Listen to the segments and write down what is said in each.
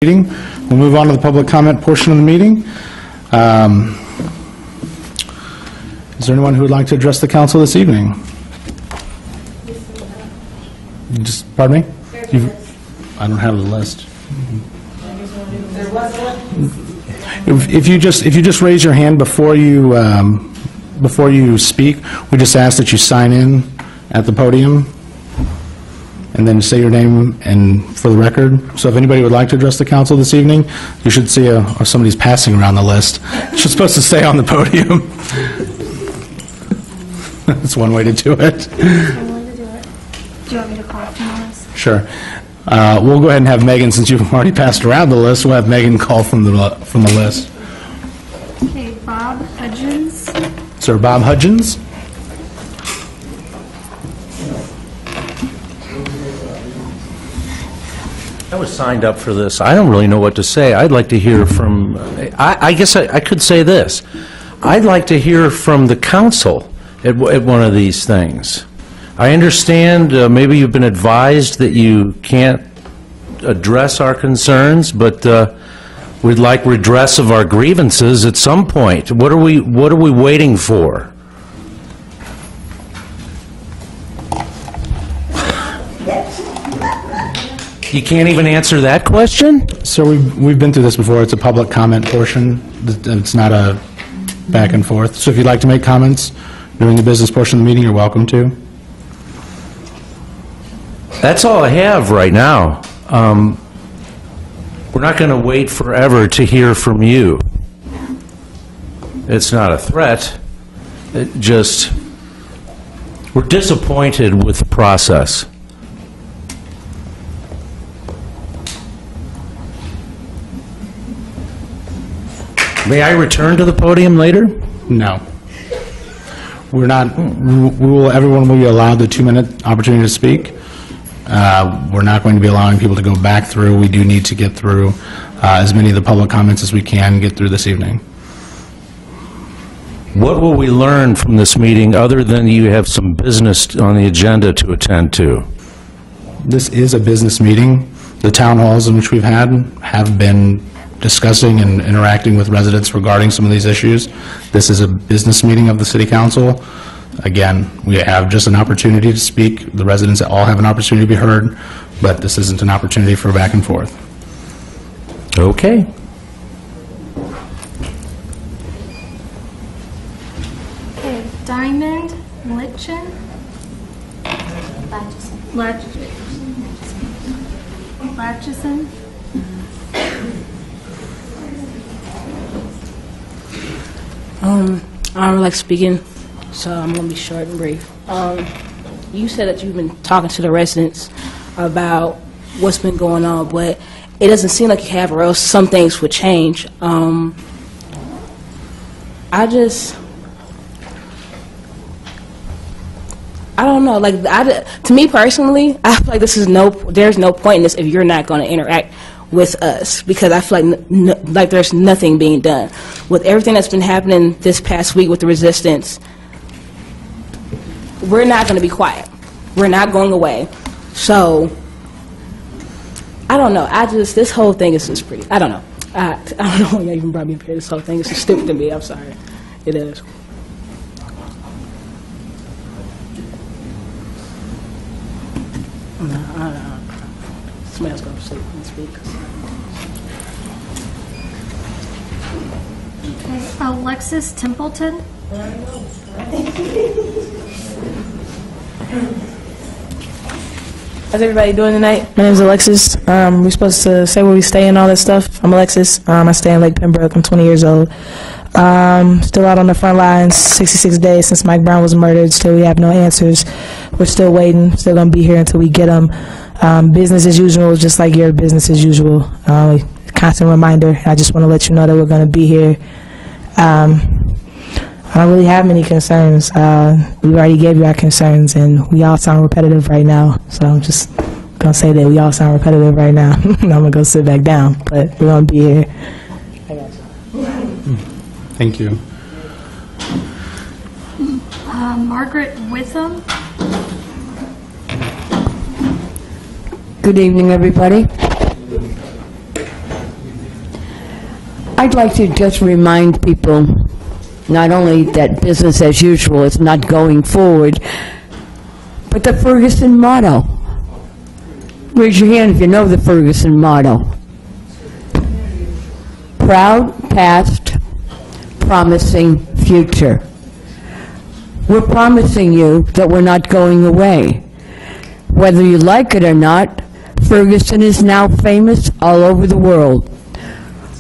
Meeting. We'll move on to the public comment portion of the meeting. Is there anyone who would like to address the council this evening? Pardon me? I don't have the list. If you just raise your hand before you speak, we just ask that you sign in at the podium and then say your name and for the record. So if anybody would like to address the council this evening, you should see somebody's passing around the list. You're supposed to stay on the podium. That's one way to do it. Do you want me to call from the list? Sure. We'll go ahead and have Megan, since you've already passed around the list, we'll have Megan call from the list. Okay, Bob Hudgens. Sir Bob Hudgens? I was signed up for this. I don't really know what to say. I'd like to hear from, I guess I could say this. I'd like to hear from the council at one of these things. I understand maybe you've been advised that you can't address our concerns, but we'd like redress of our grievances at some point. What are we waiting for? You can't even answer that question? So we've been through this before. It's a public comment portion. It's not a back and forth. So if you'd like to make comments during the business portion of the meeting, you're welcome to. That's all I have right now. We're not going to wait forever to hear from you. It's not a threat. We're disappointed with the process. May I return to the podium later? No. We're not, everyone will be allowed the 2-minute opportunity to speak. We're not going to be allowing people to go back through. We do need to get through as many of the public comments as we can get through this evening. What will we learn from this meeting other than you have some business on the agenda to attend to? This is a business meeting. The town halls in which we've had have been discussing and interacting with residents regarding some of these issues. This is a business meeting of the City Council. Again, we have just an opportunity to speak. The residents all have an opportunity to be heard, but this isn't an opportunity for back and forth. Okay. Okay, Diamond Litchin. Latchison. I don't like speaking, so I'm going to be short and brief. You said that you've been talking to the residents about what's been going on, but it doesn't seem like you have, or else some things would change. I don't know. Like, to me personally, I feel like there's no point in this if you're not going to interact with us, because I feel like there's nothing being done. With everything that's been happening this past week with the resistance, we're not going to be quiet. We're not going away. So, I don't know. This whole thing is just pretty, I don't know. I don't know why you even brought me up here. This whole thing is just stupid to me. I'm sorry. It is. Somebody else go to sleep and speak. Okay, Alexis Templeton. How's everybody doing tonight? My name is Alexis. We're supposed to say where we stay and all that stuff. I'm Alexis. I stay in Lake Pembroke. I'm 20 years old. Still out on the front lines, 66 days since Mike Brown was murdered. Still, we have no answers. We're still waiting. Still going to be here until we get them. Business as usual, just like your business as usual. Constant reminder. I just want to let you know that we're going to be here. I don't really have many concerns. We already gave you our concerns, and we all sound repetitive right now. So I'm just going to say that we all sound repetitive right now. I'm going to go sit back down, but we're going to be here. I got you. Thank you. Margaret Witham. Good evening, everybody. I'd like to just remind people not only that business as usual is not going forward, but the Ferguson motto. Raise your hand if you know the Ferguson motto. Proud past, promising future. We're promising you that we're not going away. Whether you like it or not, Ferguson is now famous all over the world.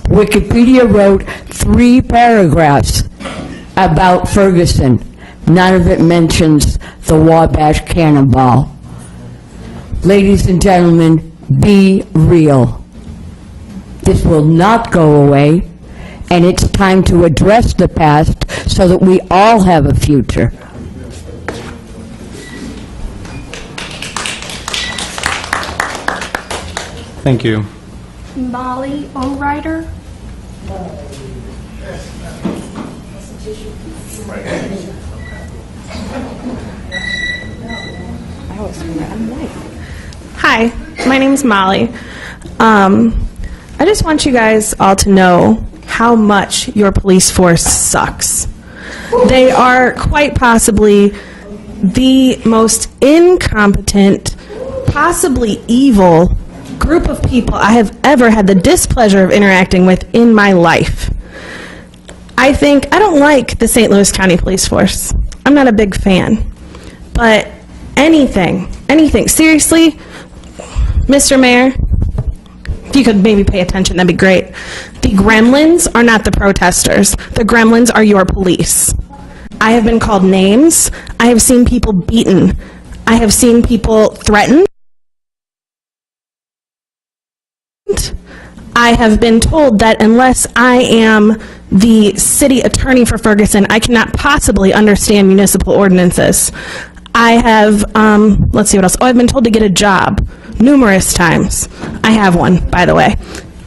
Wikipedia wrote 3 paragraphs about Ferguson. None of it mentions the Wabash Cannonball. Ladies and gentlemen, be real. This will not go away, and it's time to address the past so that we all have a future. Thank you. Molly O'Rider. Hi, my name's Molly. I just want you guys all to know how much your police force sucks. They are quite possibly the most incompetent, possibly evil group of people I have ever had the displeasure of interacting with in my life. I don't like the St. Louis County Police Force. I'm not a big fan. But anything, seriously, Mr. Mayor, if you could maybe pay attention, that'd be great. The gremlins are not the protesters. The gremlins are your police. I have been called names. I have seen people beaten. I have seen people threatened. I have been told that unless I am the city attorney for Ferguson, I cannot possibly understand municipal ordinances. I have, let's see what else. Oh, I've been told to get a job numerous times. I have one, by the way.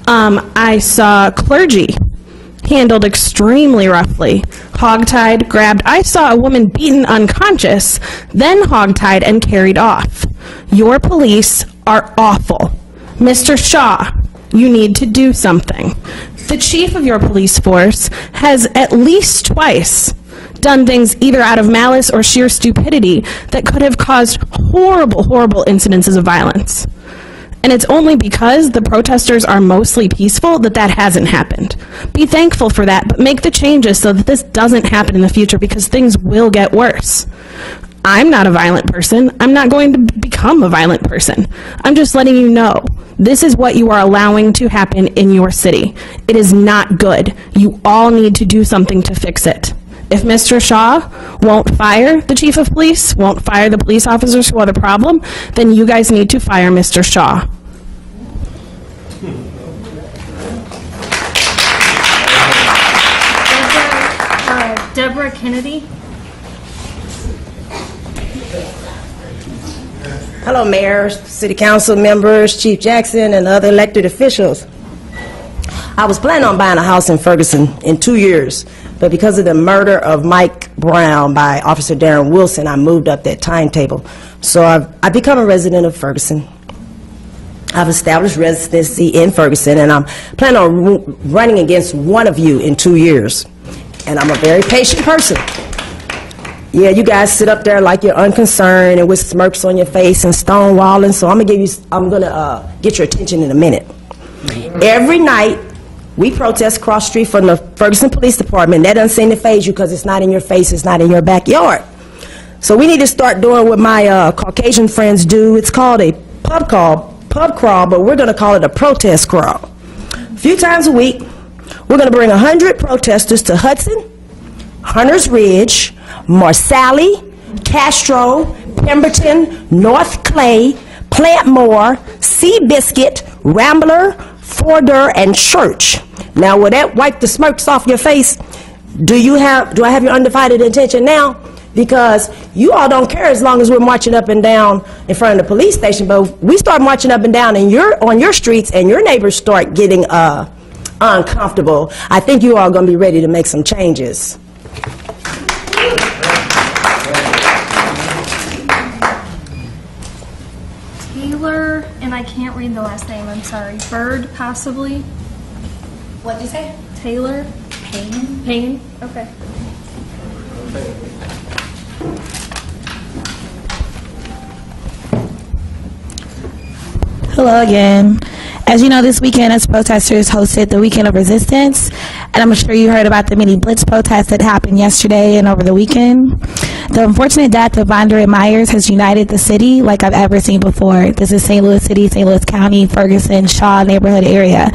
I saw clergy handled extremely roughly, hogtied, grabbed. I saw a woman beaten unconscious, then hogtied and carried off. Your police are awful. Mr. Shaw, you need to do something. The chief of your police force has at least twice done things either out of malice or sheer stupidity that could have caused horrible, horrible incidences of violence. And it's only because the protesters are mostly peaceful that that hasn't happened. Be thankful for that, but make the changes so that this doesn't happen in the future, because things will get worse. I'm not a violent person. I'm not going to become a violent person. I'm just letting you know this is what you are allowing to happen in your city. It is not good. You all need to do something to fix it. If Mr. Shaw won't fire the chief of police, won't fire the police officers who are the problem, then you guys need to fire Mr. Shaw. Deborah Kennedy. Hello, Mayor, City Council members, Chief Jackson, and other elected officials. I was planning on buying a house in Ferguson in 2 years, but because of the murder of Mike Brown by Officer Darren Wilson, I moved up that timetable. So I've become a resident of Ferguson. I've established residency in Ferguson, and I'm planning on running against one of you in 2 years. And I'm a very patient person. Yeah, you guys sit up there like you're unconcerned and with smirks on your face and stonewalling, so I'm gonna get your attention in a minute. Every night, we protest across the street from the Ferguson Police Department. That doesn't seem to faze you because it's not in your face, it's not in your backyard. So we need to start doing what my Caucasian friends do. It's called a pub crawl, but we're gonna call it a protest crawl. A few times a week, we're gonna bring 100 protesters to Hudson, Hunters Ridge, Marsalis, Castro, Pemberton, North Clay, Plantmore, Seabiscuit, Rambler, Forder, and Church. Now, will that wipe the smirks off your face? Do I have your undivided attention now? Because you all don't care as long as we're marching up and down in front of the police station, but we start marching up and down on your streets and your neighbors start getting uncomfortable. I think you all are going to be ready to make some changes. Taylor, and I can't read the last name, I'm sorry. Bird, possibly? What'd you say? Taylor Payne? Payne? Okay. Hello again. As you know, this weekend, us protesters hosted the Weekend of Resistance, and I'm sure you heard about the many blitz protests that happened yesterday and over the weekend. The unfortunate death of Vondre Myers has united the city like I've ever seen before. This is St. Louis City, St. Louis County, Ferguson, Shaw neighborhood area.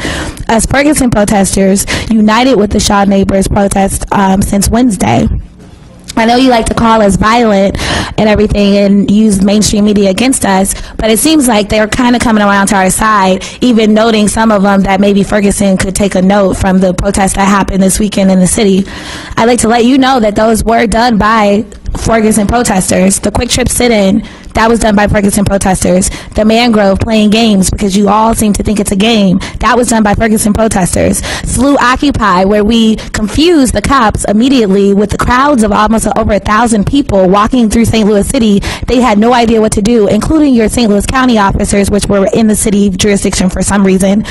Us Ferguson protesters united with the Shaw neighbors protest since Wednesday. I know you like to call us violent and everything and use mainstream media against us, but it seems like they're kind of coming around to our side, even noting some of them that maybe Ferguson could take a note from the protest that happened this weekend in the city. I'd like to let you know that those were done by Ferguson protesters. The Quick Trip sit-in, that was done by Ferguson protesters. The Mangrove playing games because you all seem to think it's a game, that was done by Ferguson protesters. Slew Occupy, where we confused the cops immediately with the crowds of almost over 1,000 people walking through St. Louis City. They had no idea what to do, including your St. Louis County officers, which were in the city jurisdiction for some reason.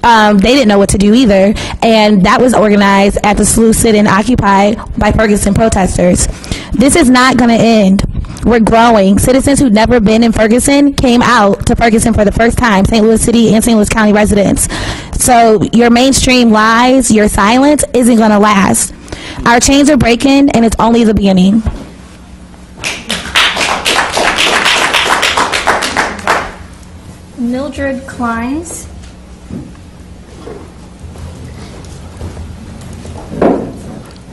They didn't know what to do either, and that was organized at the Slew Sit-in Occupy by Ferguson protesters. This is not going to end. We're growing. Citizens who'd never been in Ferguson came out to Ferguson for the first time, St. Louis City and St. Louis County residents. So your mainstream lies, your silence isn't going to last. Our chains are breaking, and it's only the beginning. Mildred Kleins.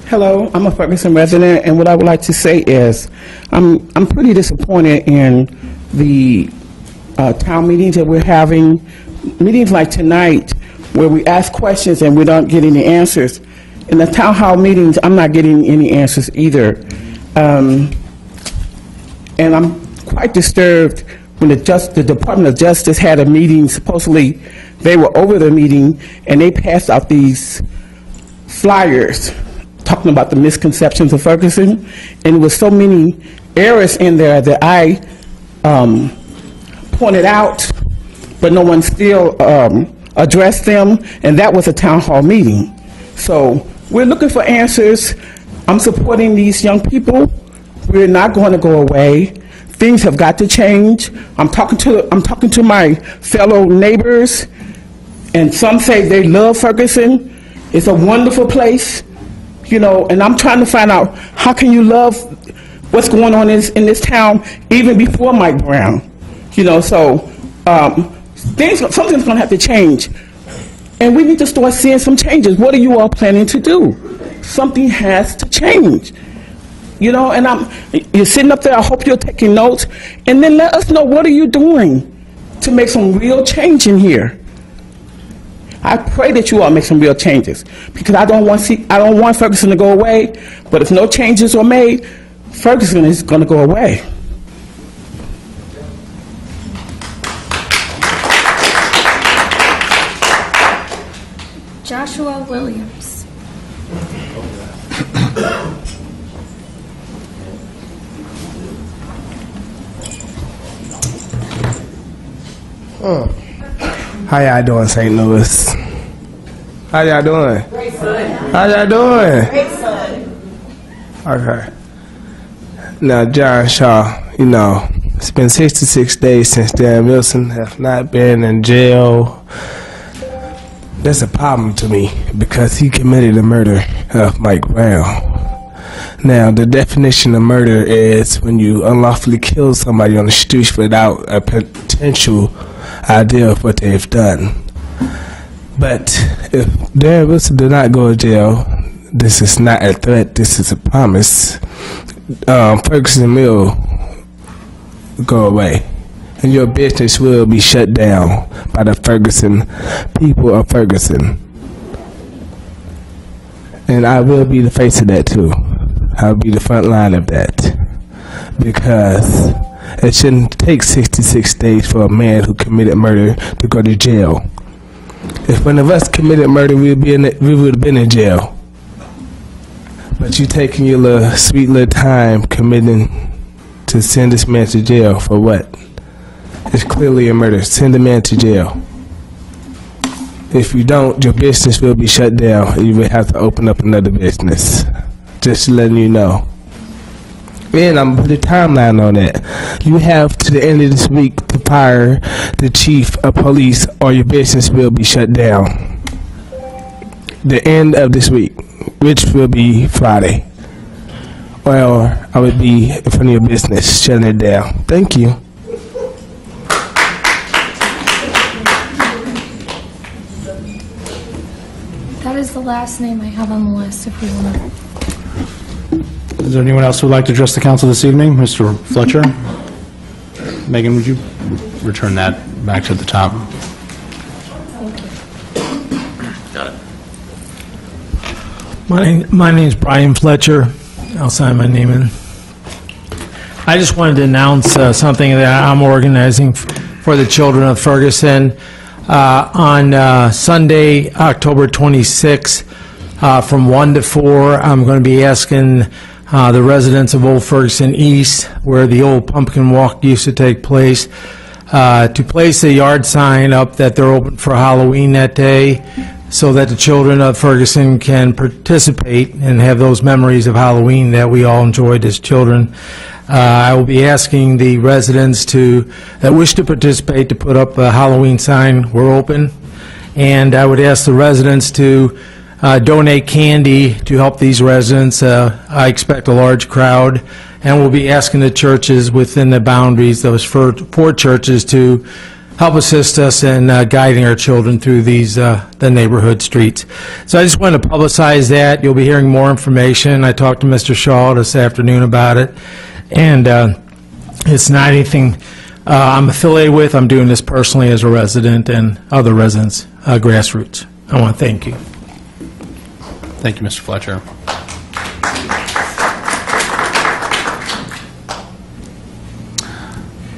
Hello, I'm a Ferguson resident, and what I would like to say is I'm pretty disappointed in the town meetings that we're having. Meetings like tonight where we ask questions and we don't get any answers. In the town hall meetings, I'm not getting any answers either. And I'm quite disturbed when the Department of Justice had a meeting. Supposedly they were over the meeting and they passed out these flyers talking about the misconceptions of Ferguson, and there was so many errors in there that I pointed out, but no one still addressed them, and that was a town hall meeting. So we're looking for answers. I'm supporting these young people. We're not going to go away. Things have got to change. I'm talking to my fellow neighbors, and some say they love Ferguson. It's a wonderful place. You know, and I'm trying to find out how can you love what's going on in this town even before Mike Brown. You know, so something's going to have to change, and we need to start seeing some changes. What are you all planning to do? Something has to change. You know, and you're sitting up there. I hope you're taking notes, and then let us know what are you doing to make some real change in here. I pray that you all make some real changes, because I don't want Ferguson to go away, but if no changes are made, Ferguson is going to go away. Joshua Williams. How y'all doing, St. Louis? How y'all doing? Great, son. How y'all doing? Great, son. Okay. Now, John Shaw, you know, it's been 66 days since Dan Wilson has not been in jail. That's a problem to me because he committed the murder of Mike Brown. Now, the definition of murder is when you unlawfully kill somebody on the streets without a potential idea of what they've done. But if Darren Wilson did not go to jail, this is not a threat, this is a promise. Ferguson will go away, and your business will be shut down by the Ferguson people of Ferguson. And I will be the face of that too. I'll be the front line of that, because it shouldn't take 66 days for a man who committed murder to go to jail. If one of us committed murder, we would have been in jail. But you taking your little sweet little time committing to send this man to jail for what? It's clearly a murder. Send the man to jail. If you don't, your business will be shut down. You will have to open up another business. Just letting you know. And I'm putting a timeline on that. You have to the end of this week to fire the chief of police or your business will be shut down. The end of this week, which will be Friday. Or I would be in front of your business shutting it down. Thank you. That is the last name I have on the list, if we want to. Is there anyone else who would like to address the council this evening? Mr. Fletcher? Megan, would you return that back to the top? My name is Brian Fletcher. I'll sign my name in. I just wanted to announce something that I'm organizing for the children of Ferguson on Sunday, October 26th, from 1 to 4. I'm going to be asking the residents of Old Ferguson East, where the old pumpkin walk used to take place, to place a yard sign up that they're open for Halloween that day, so that the children of Ferguson can participate and have those memories of Halloween that we all enjoyed as children. I will be asking the residents that wish to participate to put up a Halloween sign. We're open. And I would ask the residents to donate candy to help these residents. I expect a large crowd. And we'll be asking the churches within the boundaries, those four churches, to help assist us in guiding our children through the neighborhood streets. So I just wanted to publicize that. You'll be hearing more information. I talked to Mr. Shaw this afternoon about it. And it's not anything I'm affiliated with. I'm doing this personally as a resident and other residents, grassroots. I want to thank you. Thank you, Mr. Fletcher.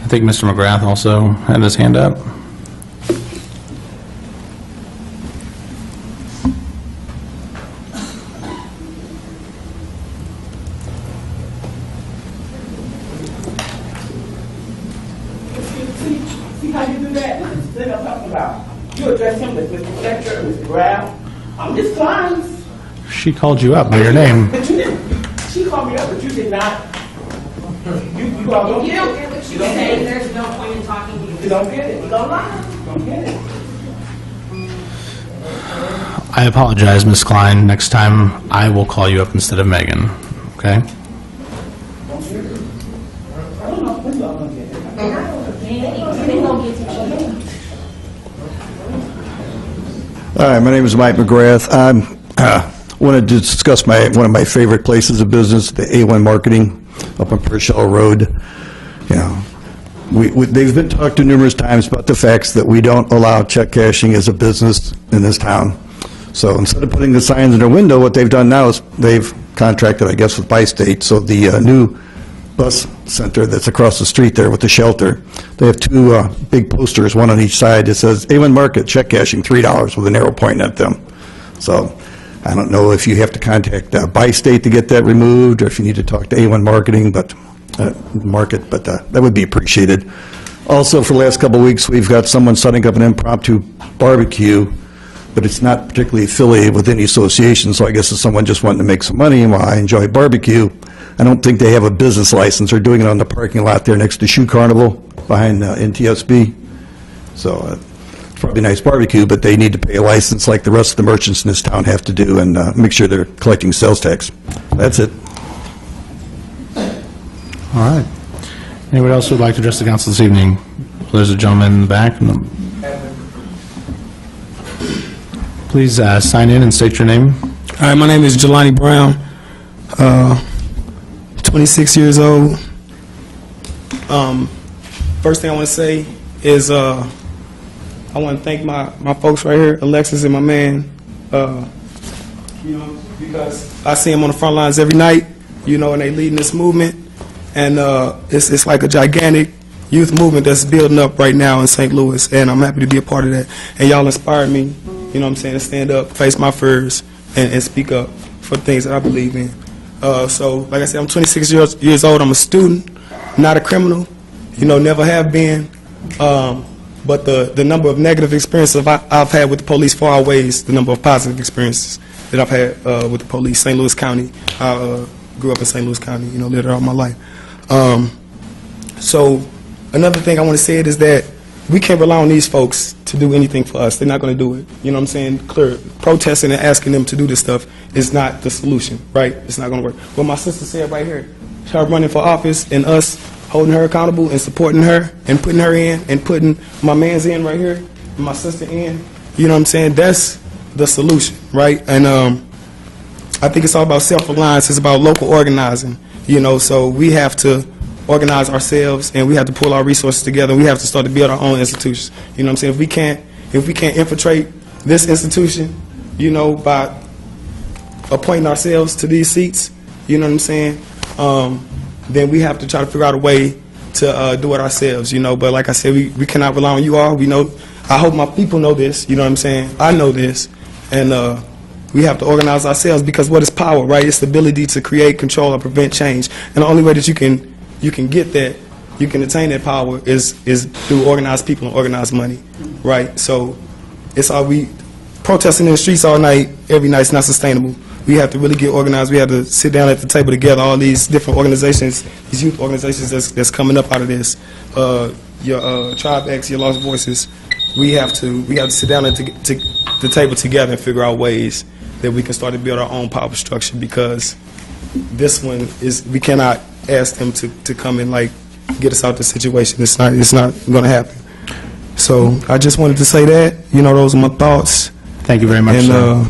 I think Mr. McGrath also had his hand up. See how you do that? That's what I'm talking about. You address him with Mr. Fletcher, Mr. Graff. I'm just clients. She called you up by your name. But you didn't. She called me up, but you did not. You all don't get what you're saying. There's no point in talking to you. You don't get it. You don't lie. You don't get it. I apologize, Ms. Klein. Next time, I will call you up instead of Megan. Okay? I don't know when y'all gonna get it. Hi, my name is Mike McGrath. I wanted to discuss one of my favorite places of business, the A1 Marketing up on Purcell Road. You know, they've been talked to numerous times about the facts that we don't allow check cashing as a business in this town. So instead of putting the signs in their window, what they've done now is they've contracted, I guess, with Bi-State. So the new bus center that's across the street there with the shelter, they have two big posters, one on each side. It says A1 Market, check cashing, $3 with an arrow pointing at them. So I don't know if you have to contact Bi-State to get that removed, or if you need to talk to A1 Marketing, but that would be appreciated. Also, for the last couple of weeks, we've got someone setting up an impromptu barbecue, but it's not particularly affiliated with any association, so I guess it's someone just wanting to make some money. While I enjoy barbecue, I don't think they have a business license. They're doing it on the parking lot there next to Shoe Carnival behind NTSB. So it's probably a nice barbecue, but they need to pay a license like the rest of the merchants in this town have to do, and make sure they're collecting sales tax. That's it. All right. Anyone else who would like to address the council this evening? There's a gentleman in the back. Please sign in and state your name. Hi, my name is Jelani Brown, 26 years old. First thing I want to say is I want to thank my folks right here, Alexis and my man, because I see them on the front lines every night, and they leading this movement. And it's like a gigantic youth movement that's building up right now in St. Louis, and I'm happy to be a part of that. And y'all inspired me, to stand up, face my fears, and speak up for things that I believe in. So, like I said, I'm 26 years old. I'm a student, not a criminal, never have been. but the number of negative experiences I've had with the police far outweighs the number of positive experiences that I've had with the police. St. Louis County, I grew up in St. Louis County, lived there all my life. So another thing I want to say is that we can't rely on these folks to do anything for us. They're not going to do it. You know what I'm saying? Clear. Protesting and asking them to do this stuff is not the solution, right? It's not going to work. What my sister said right here, her running for office and us holding her accountable and supporting her and putting her in and putting my man's in right here and my sister in, you know what I'm saying? That's the solution, right? And I think it's all about self-reliance. It's about local organizing, so we have to organize ourselves and we have to pull our resources together. We have to start to build our own institutions. You know what I'm saying? If we can't infiltrate this institution, by appointing ourselves to these seats, you know what I'm saying? Then we have to try to figure out a way to do it ourselves, But like I said, we cannot rely on you all. I hope my people know this, you know what I'm saying? I know this. And we have to organize ourselves because what is power, right? It's the ability to create, control, or prevent change. And the only way that you can get that, you can attain that power is through organized people and organized money, right? So it's all we protesting in the streets all night, every night is not sustainable. We have to really get organized. We have to sit down at the table together, all these different organizations, these youth organizations that's coming up out of this, your Tribe X, your Lost Voices. We have to sit down at the table together and figure out ways that we can start to build our own power structure, because this one is, we cannot ask them to come and get us out of the situation. It's not going to happen. So I just wanted to say that. Those are my thoughts. Thank you very much, sir.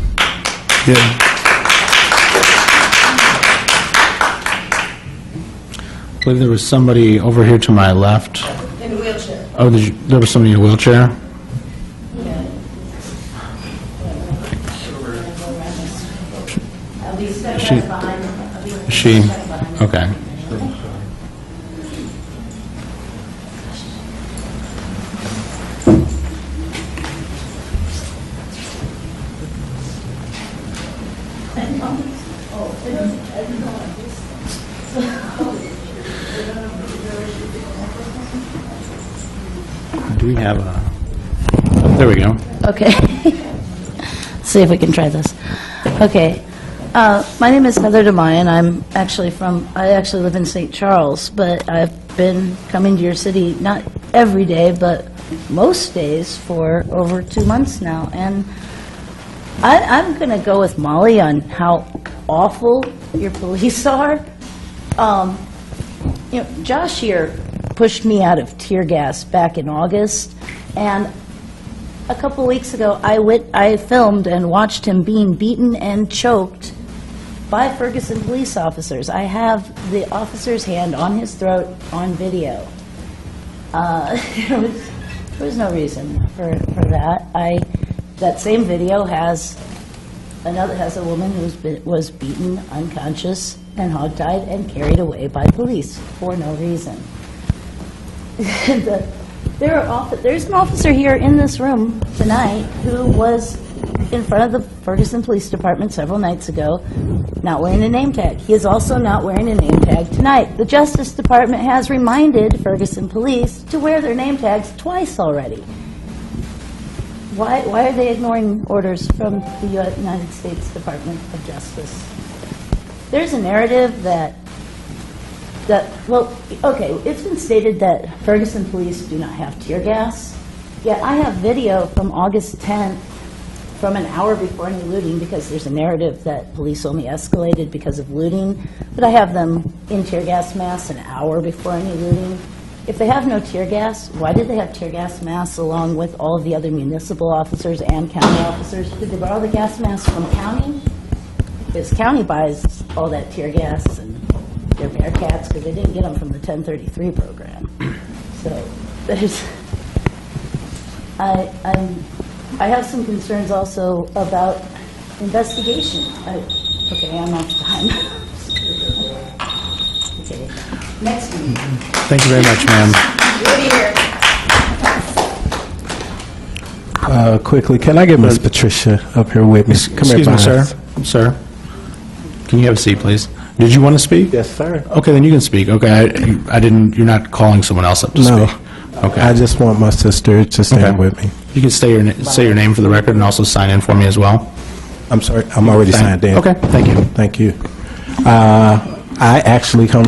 Yeah. I believe there was somebody over here to my left. In a wheelchair. Oh, there was somebody in a wheelchair? She? Okay. Do we have a... Oh, there we go. Okay. See if we can try this. Okay. My name is Heather DeMayan. I actually live in St. Charles, but I've been coming to your city not every day, but most days for over 2 months now. And I'm going to go with Molly on how awful your police are. Josh here pushed me out of tear gas back in August, and a couple weeks ago I filmed and watched him being beaten and choked by Ferguson police officers. I have the officer's hand on his throat on video. There was no reason for that. That same video has a woman who was beaten unconscious and hogtied and carried away by police for no reason. There's an officer here in this room tonight who was in front of the Ferguson Police Department several nights ago, not wearing a name tag. He is also not wearing a name tag tonight. The Justice Department has reminded Ferguson Police to wear their name tags twice already. Why are they ignoring orders from the United States Department of Justice? There's a narrative it's been stated that Ferguson police do not have tear gas. Yet I have video from August 10th, from an hour before any looting, because there's a narrative that police only escalated because of looting, but I have them in tear gas masks an hour before any looting. If they have no tear gas, why did they have tear gas masks along with all of the other municipal officers and county officers? Did they borrow the gas masks from county? Because county buys all that tear gas and their Bearcats, because they didn't get them from the 1033 program. So there's, I have some concerns also about investigation. Okay, I'm off time. Okay, next meeting. Thank you very much, ma'am. We'll be here. Quickly, can I get Miss Patricia up here with me? Come Excuse here me, sir. behind. Sir, can you have a seat, please? Did you want to speak? Yes, sir. Okay, then you can speak. Okay, I didn't. You're not calling someone else up to No. speak. Okay. I just want my sister to stand with me. You can say your name for the record and also sign in for me as well. I'm sorry, I'm already signed in. Okay, thank you. Thank you. I actually come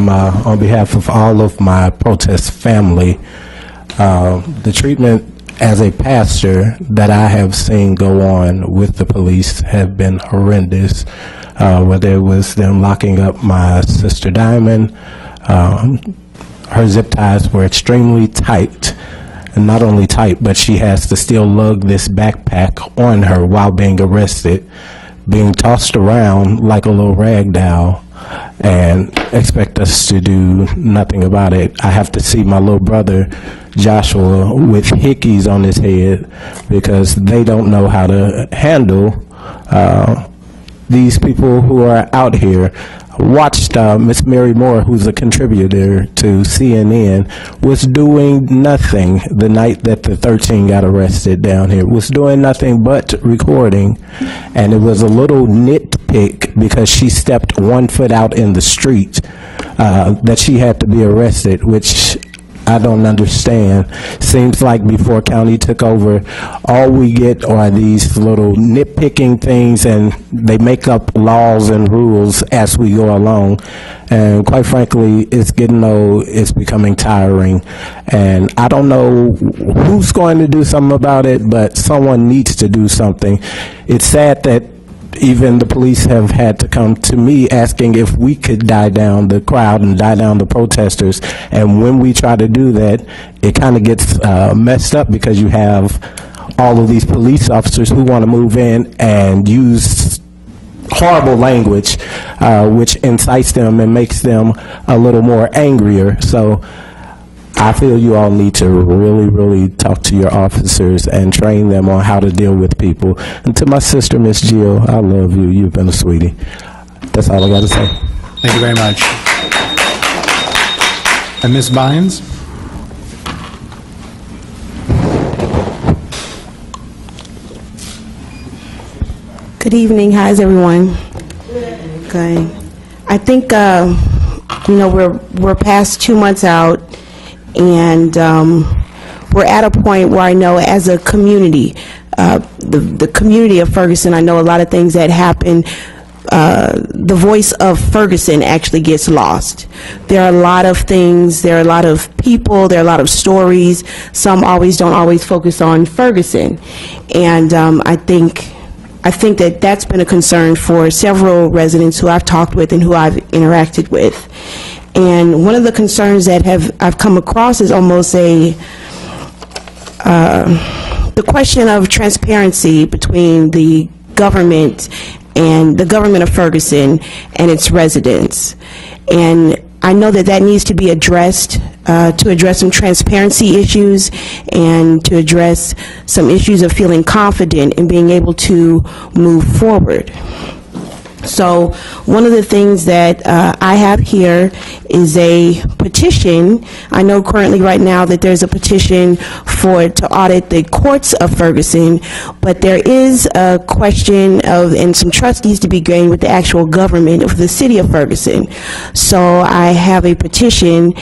on behalf of all of my protest family. The treatment as a pastor that I have seen go on with the police have been horrendous, whether it was them locking up my sister Diamond. Her zip ties were extremely tight, and not only tight, but she has to still lug this backpack on her while being arrested, being tossed around like a little rag doll, and expect us to do nothing about it. I have to see my little brother Joshua with hickeys on his head because they don't know how to handle these people who are out here. Watched Miss Mary Moore, who's a contributor to CNN, was doing nothing the night that the 13 got arrested down here, was doing nothing but recording, and it was a little nitpick because she stepped 1 foot out in the street that she had to be arrested, which I don't understand. Seems like before county took over, all we get are these little nitpicking things, and they make up laws and rules as we go along. And quite frankly, it's getting old, it's becoming tiring, and I don't know who's going to do something about it, but someone needs to do something. It's sad that even the police have had to come to me asking if we could die down the crowd and die down the protesters. And when we try to do that, it kind of gets messed up because you have all of these police officers who want to move in and use horrible language, which incites them and makes them a little more angrier. So I feel you all need to really, really talk to your officers and train them on how to deal with people. And to my sister, Miss Jill, I love you. You've been a sweetie. That's all I got to say. Thank you very much. And Ms. Bynes? Good evening. How's everyone? Good. I think we're past 2 months out, and we're at a point where I know as a community, the community of Ferguson, I know a lot of things that happen. The voice of Ferguson actually gets lost. There are a lot of things, there are a lot of people, there are a lot of stories. Some don't always focus on Ferguson. And I think that that's been a concern for several residents who I've talked with and who I've interacted with. And one of the concerns that I've come across is almost the question of transparency between the government and the government of Ferguson and its residents. And I know that that needs to be addressed, to address some transparency issues and to address some issues of feeling confident in being able to move forward. So one of the things that I have here is a petition. I know currently right now that there's a petition to audit the courts of Ferguson, but there is a question and some trust needs to be gained with the actual government of the city of Ferguson. So I have a petition,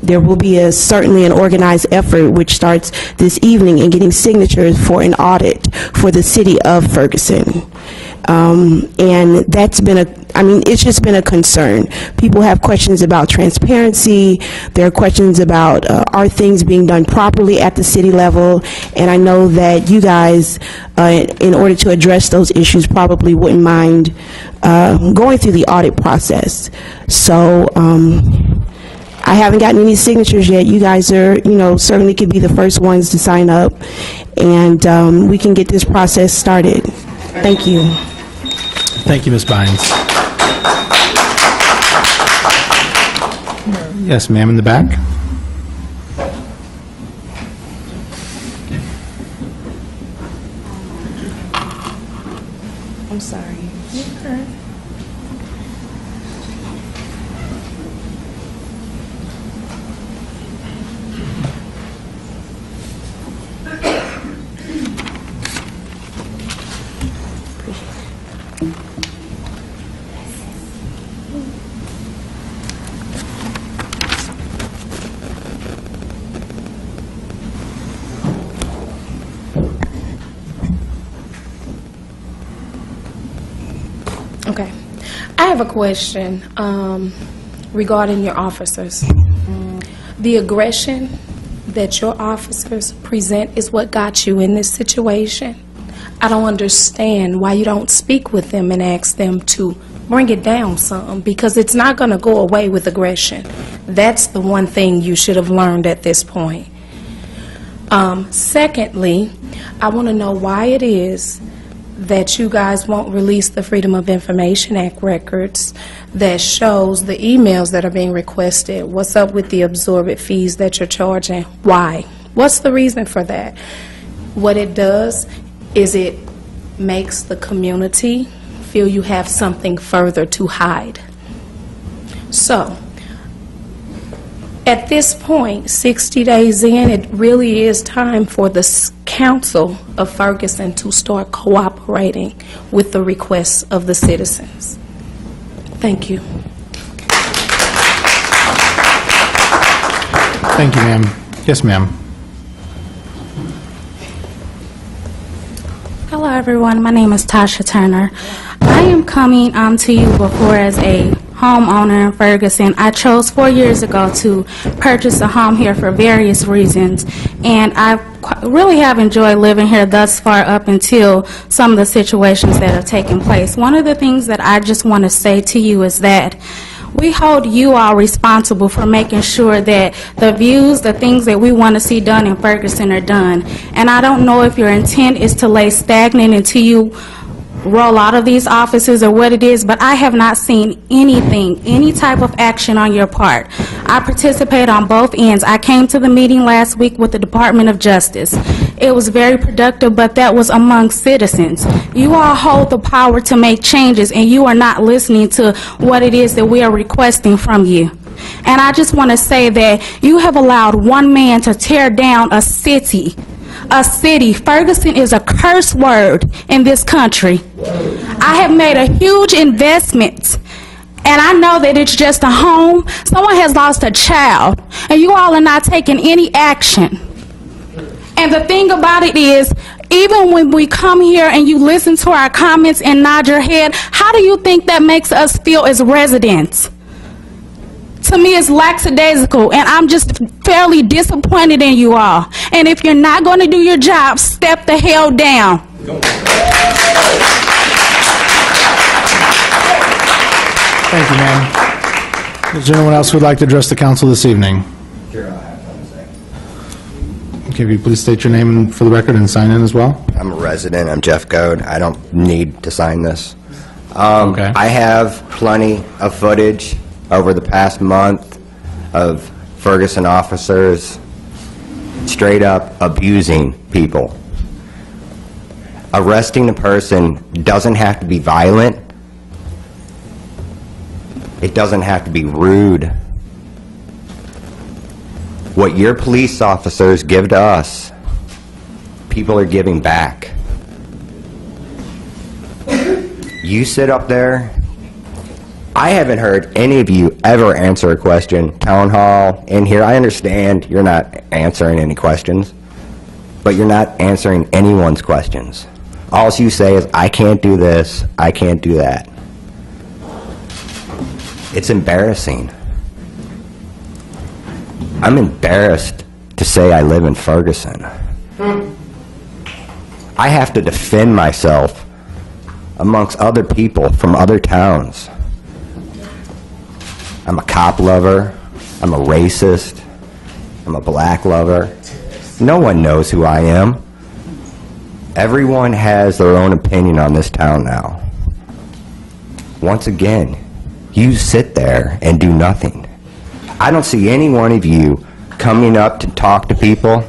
there will be certainly an organized effort which starts this evening in getting signatures for an audit for the city of Ferguson. And that's been it's just been a concern. People have questions about transparency. There are questions about are things being done properly at the city level? And I know that you guys, in order to address those issues, probably wouldn't mind going through the audit process. So I haven't gotten any signatures yet. You guys are, certainly could be the first ones to sign up, and we can get this process started. Thank you. Thank you, Ms. Bynes. Yes, ma'am, in the back. I'm sorry. Okay. I have a question regarding your officers. The aggression that your officers present is what got you in this situation. I don't understand why you don't speak with them and ask them to bring it down some, because it's not going to go away with aggression. That's the one thing you should have learned at this point. Secondly, I want to know why it is that you guys won't release the Freedom of Information Act records that shows the emails that are being requested. What's up with the absorbent fees that you're charging? Why? What's the reason for that? What it does is it makes the community feel you have something further to hide. So, at this point, 60 days in, it really is time for the Council of Ferguson to start cooperating with the requests of the citizens. Thank you. Thank you, ma'am. Yes, ma'am. Hello, everyone. My name is Tasha Turner. I am coming to you before as a homeowner in Ferguson. I chose 4 years ago to purchase a home here for various reasons, and I really have enjoyed living here thus far up until some of the situations that have taken place. One of the things that I just want to say to you is that we hold you all responsible for making sure that the views, the things that we want to see done in Ferguson are done. And I don't know if your intent is to lay stagnant until you roll out of these offices or what it is, but I have not seen anything, any type of action on your part. I participate on both ends. I came to the meeting last week with the Department of Justice. It was very productive, but that was among citizens. You all hold the power to make changes, and you are not listening to what it is that we are requesting from you. And I just want to say that you have allowed one man to tear down a city. A city. Ferguson is a curse word in this country. I have made a huge investment, and I know that it's just a home. Someone has lost a child, and you all are not taking any action. And the thing about it is, even when we come here and you listen to our comments and nod your head, how do you think that makes us feel as residents? To me, it's lackadaisical, and I'm just fairly disappointed in you all. And if you're not going to do your job, step the hell down. Thank you, ma'am. Is there anyone else who would like to address the council this evening? Sure, I have something to say. Okay, will you please state your name for the record and sign in as well? I'm a resident. I'm Jeff Goad. I don't need to sign this. Okay. I have plenty of footage over the past month of Ferguson officers straight up abusing people. Arresting a person doesn't have to be violent. It doesn't have to be rude. What your police officers give to us, people are giving back. You sit up there. I haven't heard any of you ever answer a question, town hall, in here. I understand you're not answering any questions, but you're not answering anyone's questions. All you say is, I can't do this, I can't do that. It's embarrassing. I'm embarrassed to say I live in Ferguson. I have to defend myself amongst other people from other towns. I'm a cop lover, I'm a racist, I'm a black lover. No one knows who I am. Everyone has their own opinion on this town now. Once again, you sit there and do nothing. I don't see any one of you coming up to talk to people.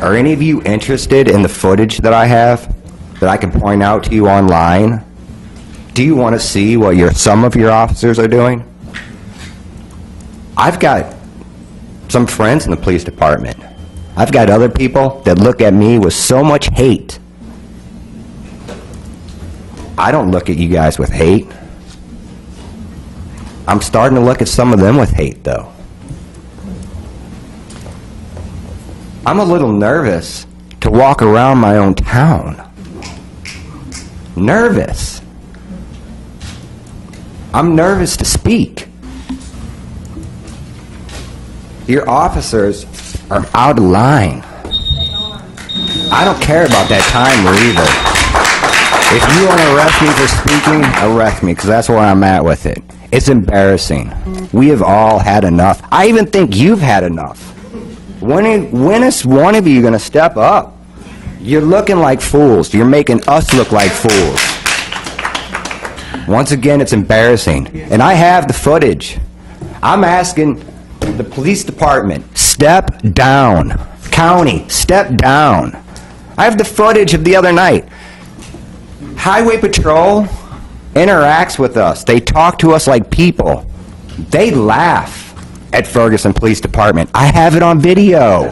Are any of you interested in the footage that I have that I can point out to you online? Do you want to see what some of your officers are doing? I've got some friends in the police department. I've got other people that look at me with so much hate. I don't look at you guys with hate. I'm starting to look at some of them with hate, though. I'm a little nervous to walk around my own town. Nervous. I'm nervous to speak. Your officers are out of line. I don't care about that timer either. If you want to arrest me for speaking, arrest me, because that's where I'm at with it. It's embarrassing. We have all had enough. I even think you've had enough. When is one of you going to step up? You're looking like fools. You're making us look like fools. Once again, it's embarrassing. And I have the footage. I'm asking the police department, step down. County, step down. I have the footage of the other night. Highway Patrol interacts with us. They talk to us like people. They laugh at Ferguson Police Department. I have it on video.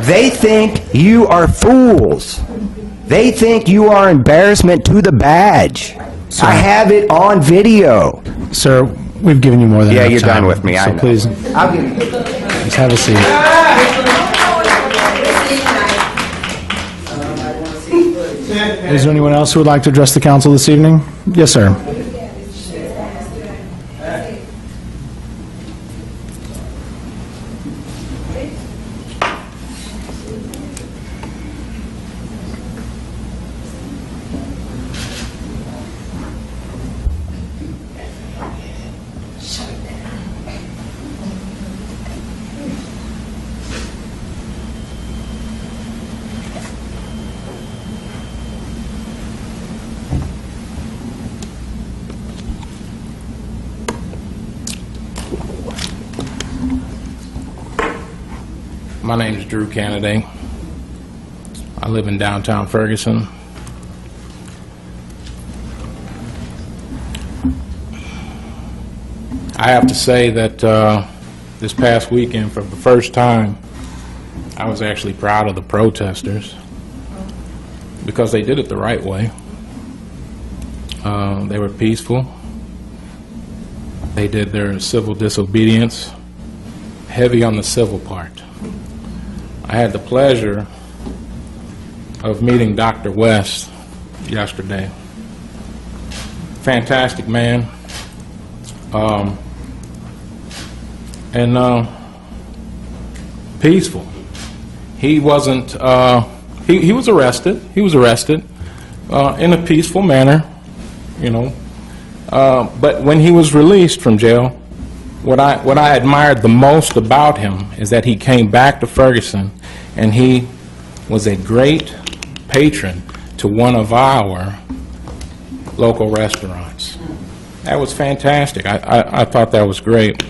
They think you are fools. They think you are embarrassment to the badge. Sir. I have it on video. Sir, we've given you more than enough time. Yeah, you're done with me, I So know. please, I'll give you. please have a seat. Is there anyone else who would like to address the council this evening? Yes, sir. My name's Drew Kennedy. I live in downtown Ferguson. I have to say that this past weekend, for the first time, I was actually proud of the protesters because they did it the right way. They were peaceful. They did their civil disobedience, heavy on the civil part. I had the pleasure of meeting Dr. West yesterday. Fantastic man. And peaceful. He wasn't, he was arrested. He was arrested in a peaceful manner, you know. But when he was released from jail, what I admired the most about him is that he came back to Ferguson and he was a great patron to one of our local restaurants. That was fantastic. I thought that was great.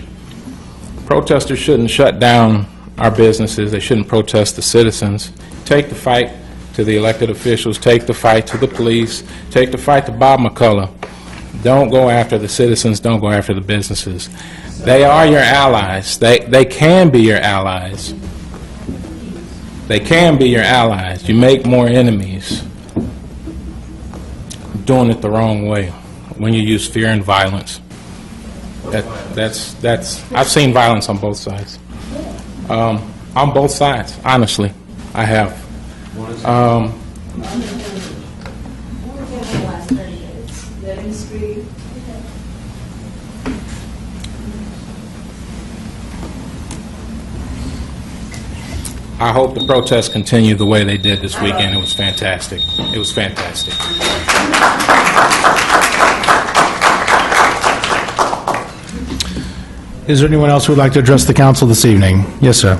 Protesters shouldn't shut down our businesses. They shouldn't protest the citizens. Take the fight to the elected officials. Take the fight to the police. Take the fight to Bob McCullough. Don't go after the citizens. Don't go after the businesses. They are your allies. They can be your allies. They can be your allies. You make more enemies doing it the wrong way when you use fear and violence. I've seen violence on both sides. On both sides, honestly, I have. I hope the protests continue the way they did this weekend. It was fantastic. It was fantastic. Is there anyone else who would like to address the council this evening? Yes, sir.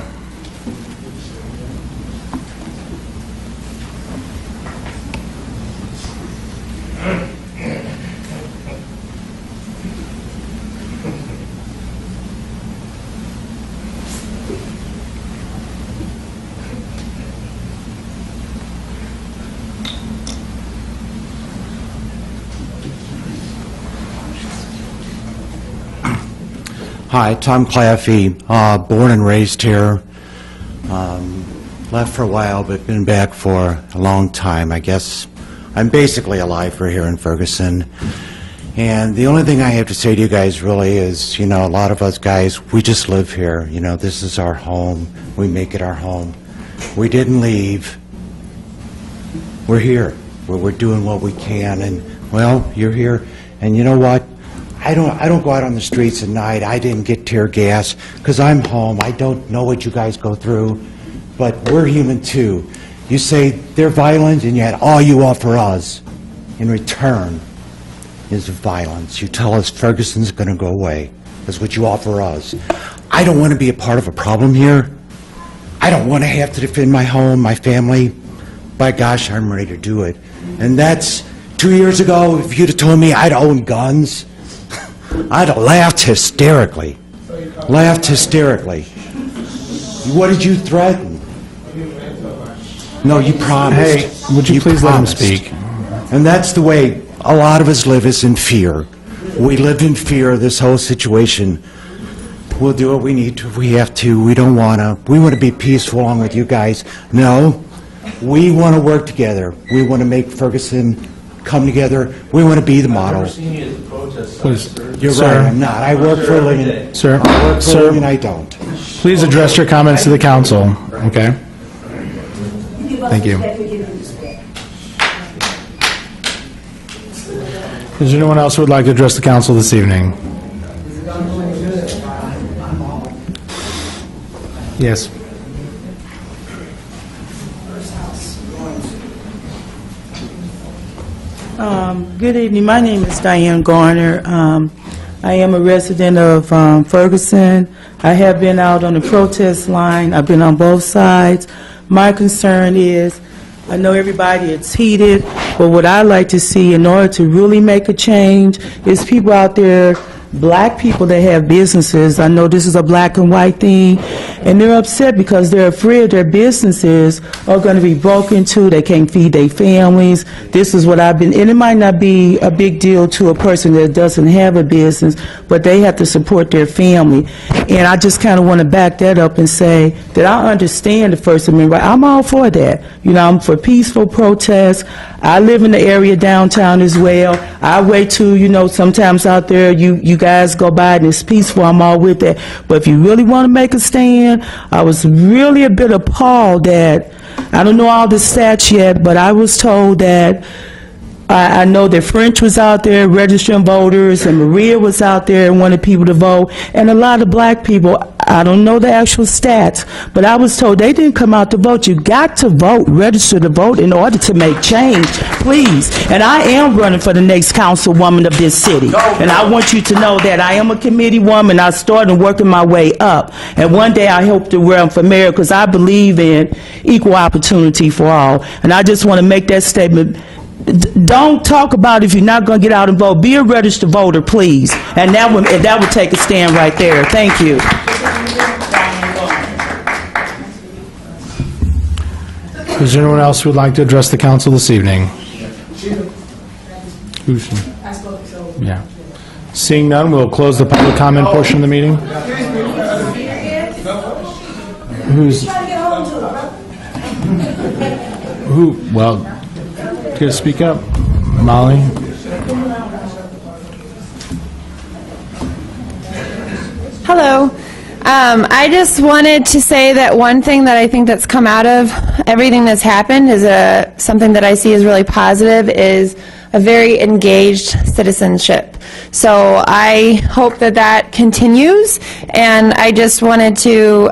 Hi, Tom Claffey, born and raised here. Left for a while, but been back for a long time. I guess I'm basically a lifer here in Ferguson. And the only thing I have to say to you guys really is, you know, a lot of us guys, we just live here. You know, this is our home. We make it our home. We didn't leave. We're here. We're doing what we can. And, well, you're here. And you know what? I don't go out on the streets at night. I didn't get tear gas because I'm home. I don't know what you guys go through, but we're human too. You say they're violent, and yet all you offer us in return is violence. You tell us Ferguson's going to go away. That's what you offer us. I don't want to be a part of a problem here. I don't want to have to defend my home, my family. By gosh, I'm ready to do it. And that's 2 years ago. If you'd have told me I'd own guns, I'd have laughed hysterically. Laughed hysterically. What did you threaten? No, you promised. Hey, would you please let him speak? And that's the way a lot of us live, is in fear. We lived in fear of this whole situation. We'll do what we need to if we have to. We don't want to. We want to be peaceful along with you guys. No, we want to work together. We want to make Ferguson come together. We want to be the model. You're right, I'm not. I work for a living. Sir, I work for a living, I don't. Please address your comments to the council, okay? Thank you. Is there anyone else who would like to address the council this evening? Yes. Good evening. My name is Diane Garner. I am a resident of Ferguson. I have been out on the protest line. I've been on both sides. My concern is, I know everybody is heated, but what I like to see in order to really make a change is people out there, black people that have businesses. I know this is a black and white thing, and they're upset because they're afraid their businesses are going to be broken into. They can't feed their families. This is what I've been, and it might not be a big deal to a person that doesn't have a business, but they have to support their family. And I just kind of want to back that up and say that I understand the First Amendment. I'm all for that. You know, I'm for peaceful protests. I live in the area downtown as well. I wait to, you know, sometimes out there you guys go by and it's peaceful. I'm all with that. But if you really want to make a stand, I was really a bit appalled that, I don't know all the stats yet, but I was told that I know that French was out there registering voters, and Maria was out there and wanted people to vote, and a lot of black people. I don't know the actual stats, but I was told they didn't come out to vote. You got to vote, register to vote in order to make change, please. And I am running for the next councilwoman of this city, and I want you to know that I am a committee woman. I started working my way up, and one day I hope to run for mayor because I believe in equal opportunity for all. And I just want to make that statement. Don't talk about if you're not going to get out and vote. Be a registered voter, please. And that would take a stand right there. Thank you. Is there anyone else who would like to address the council this evening? Yeah. Seeing none, we'll close the public comment portion of the meeting. Well, to speak up, Molly. Hello. I just wanted to say that one thing that I think that's come out of everything that's happened is something that I see as really positive is a very engaged citizenship. So I hope that that continues, and I just wanted to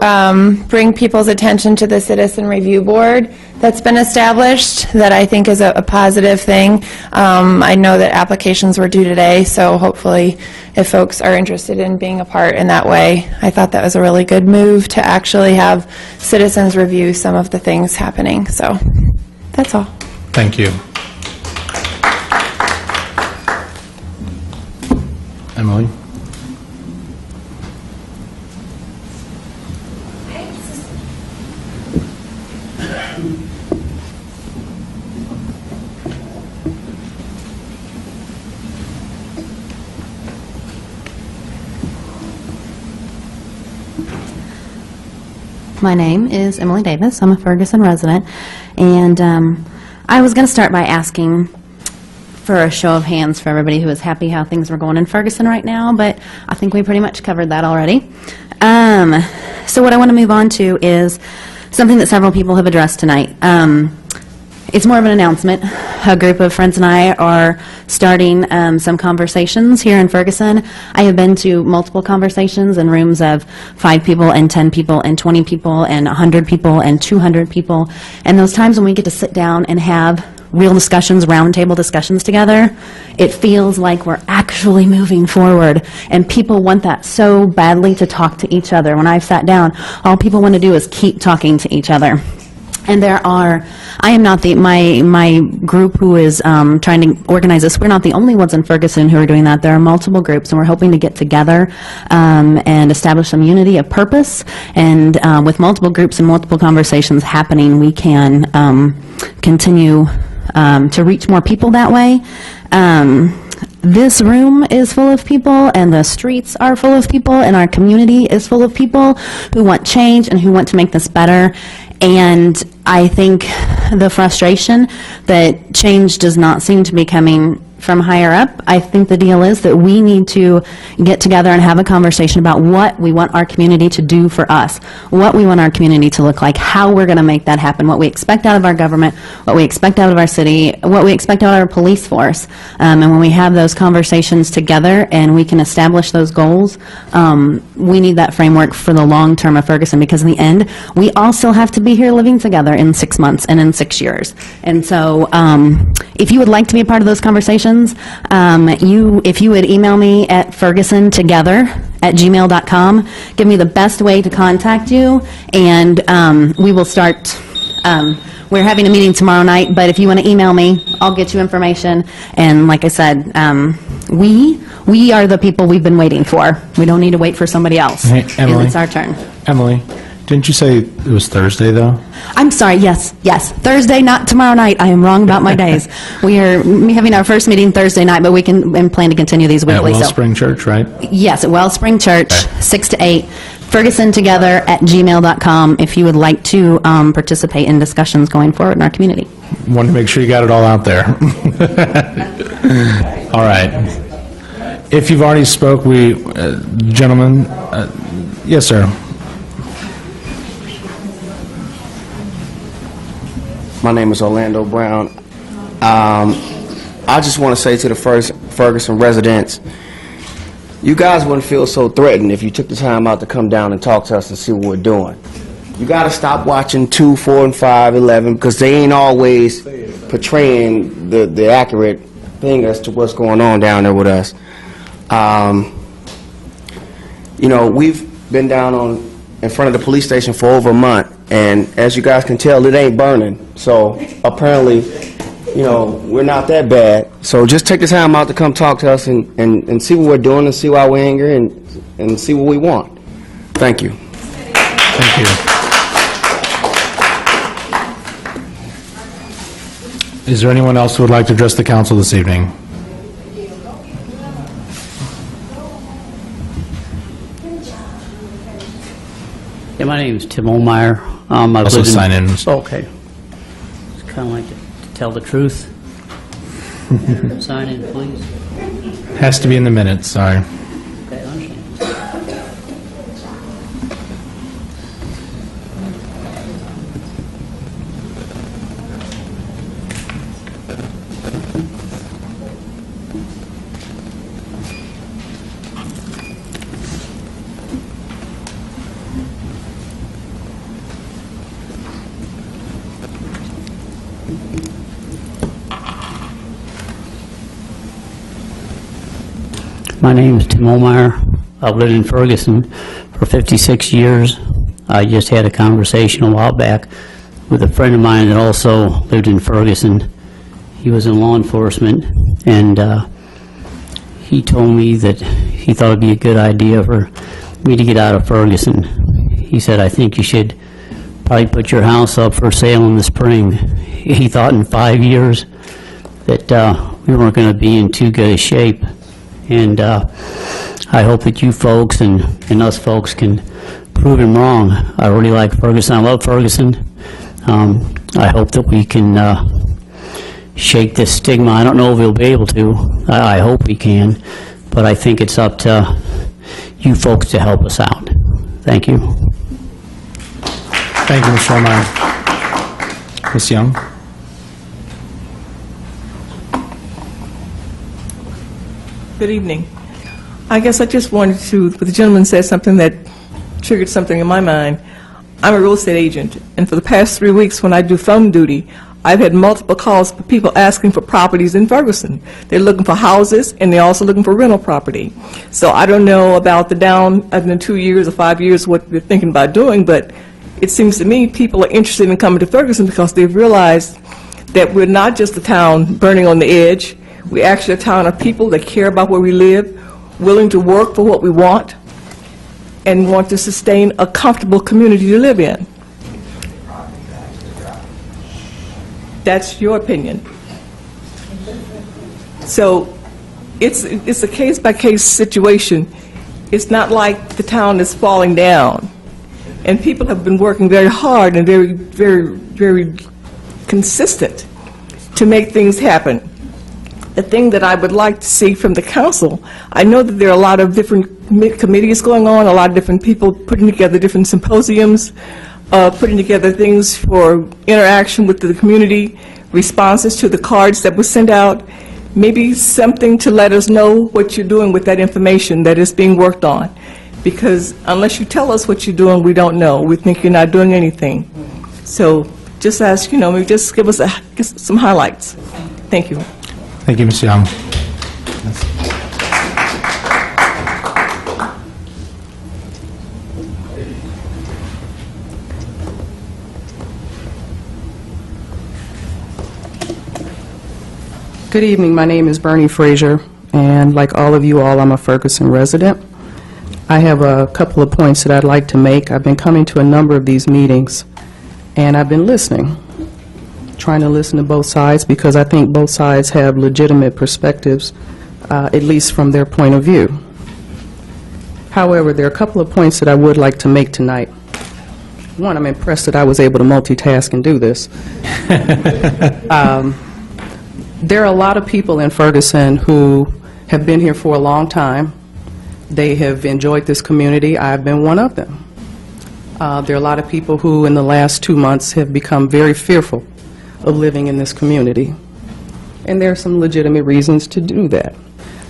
bring people's attention to the Citizen Review Board that's been established that I think is a positive thing. I know that applications were due today, so hopefully if folks are interested in being a part in that way, I thought that was a really good move to actually have citizens review some of the things happening. So that's all. Thank you. Emily? My name is Emily Davis. I'm a Ferguson resident, and I was going to start by asking for a show of hands for everybody who is happy how things were going in Ferguson right now, but I think we pretty much covered that already. So what I want to move on to is something that several people have addressed tonight. it's more of an announcement. A group of friends and I are starting some conversations here in Ferguson. I have been to multiple conversations in rooms of 5 people and 10 people and 20 people and 100 people and 200 people. And those times when we get to sit down and have real discussions, roundtable discussions together, it feels like we're actually moving forward. And people want that so badly, to talk to each other. When I've sat down, all people want to do is keep talking to each other. And I am not my group who is trying to organize this, we're not the only ones in Ferguson who are doing that. There are multiple groups, and we're hoping to get together and establish some unity of purpose. And with multiple groups and multiple conversations happening, we can continue to reach more people that way. This room is full of people, and the streets are full of people, and our community is full of people who want change and who want to make this better. And I think the frustration that change does not seem to be coming from higher up, I think the deal is that we need to get together and have a conversation about what we want our community to do for us, what we want our community to look like, how we're going to make that happen, what we expect out of our government, what we expect out of our city, what we expect out of our police force. And when we have those conversations together and we can establish those goals, we need that framework for the long term of Ferguson, because in the end, we all still have to be here living together in 6 months and in 6 years. And so if you would like to be a part of those conversations, if you would email me at fergusontogether@gmail.com, give me the best way to contact you, and we will start. We're having a meeting tomorrow night, but if you want to email me, I'll get you information. And like I said, we are the people we've been waiting for. We don't need to wait for somebody else. Hey, Emily. It's our turn. Emily, didn't you say it was Thursday, though? I'm sorry, yes. Thursday, not tomorrow night. I am wrong about my days. We are having our first meeting Thursday night, but we can plan to continue these At weekly. Wellspring Church, right? Yes, at Wellspring Church, 6 to 8. FergusonTogether@gmail.com if you would like to participate in discussions going forward in our community. Wanted to make sure you got it all out there. All right. If you've already spoke, gentlemen, yes, sir. My name is Orlando Brown. I just want to say to the Ferguson residents, you guys wouldn't feel so threatened if you took the time out to come down and talk to us and see what we're doing. You got to stop watching 2, 4, and 5, 11, because they ain't always portraying the accurate thing as to what's going on down there with us. You know, we've been down in front of the police station for over a month, and as you guys can tell, it ain't burning. So apparently, you know, we're not that bad. So just take the time out to come talk to us and see what we're doing and see why we're angry and see what we want. Thank you. Thank you. Is there anyone else who would like to address the council this evening? Yeah, my name is Tim Olmeyer. Also sign in. Okay. It's kind of like to tell the truth. Sign in, please. Has to be in the minutes, sorry. Okay, I understand. My name is Tim Olmeyer. I've lived in Ferguson for 56 years. I just had a conversation a while back with a friend of mine that also lived in Ferguson. He was in law enforcement, and he told me that he thought it'd be a good idea for me to get out of Ferguson. He said, I think you should probably put your house up for sale in the spring. He thought in 5 years that we weren't going to be in too good a shape. And I hope that you folks and us folks can prove him wrong. I really like Ferguson. I love Ferguson. I hope that we can shake this stigma. I don't know if we'll be able to. I hope we can. But I think it's up to you folks to help us out. Thank you. Thank you, Mr. Olmeyer. Ms. Young? Good evening. I guess I just wanted to, but the gentleman said something that triggered something in my mind. I'm a real estate agent, and for the past 3 weeks when I do phone duty, I've had multiple calls for people asking for properties in Ferguson. They're looking for houses, and they're also looking for rental property. So I don't know about the down in 2 years or 5 years what they're thinking about doing, but it seems to me people are interested in coming to Ferguson because they've realized that we're not just a town burning on the edge. We're actually a town of people that care about where we live, willing to work for what we want, and want to sustain a comfortable community to live in. That's your opinion. So it's a case-by-case situation. It's not like the town is falling down. And people have been working very hard and very, very, very consistent to make things happen. The thing that I would like to see from the council, I know that there are a lot of different committees going on, a lot of different people putting together different symposiums, putting together things for interaction with the community, responses to the cards that were sent out, maybe something to let us know what you're doing with that information that is being worked on. Because unless you tell us what you're doing, we don't know. We think you're not doing anything. So just ask, maybe just give us some highlights. Thank you. Thank you, Ms. Young. Good evening. My name is Bernie Frazier, and like all of you all, I'm a Ferguson resident. I have a couple of points that I'd like to make. I've been coming to a number of these meetings, and I've been listening, trying to listen to both sides, because I think both sides have legitimate perspectives, at least from their point of view. However, there are a couple of points that I would like to make tonight. One, I'm impressed that I was able to multitask and do this. There are a lot of people in Ferguson who have been here for a long time. They have enjoyed this community. I've been one of them. There are a lot of people who in the last 2 months have become very fearful of living in this community. And there are some legitimate reasons to do that.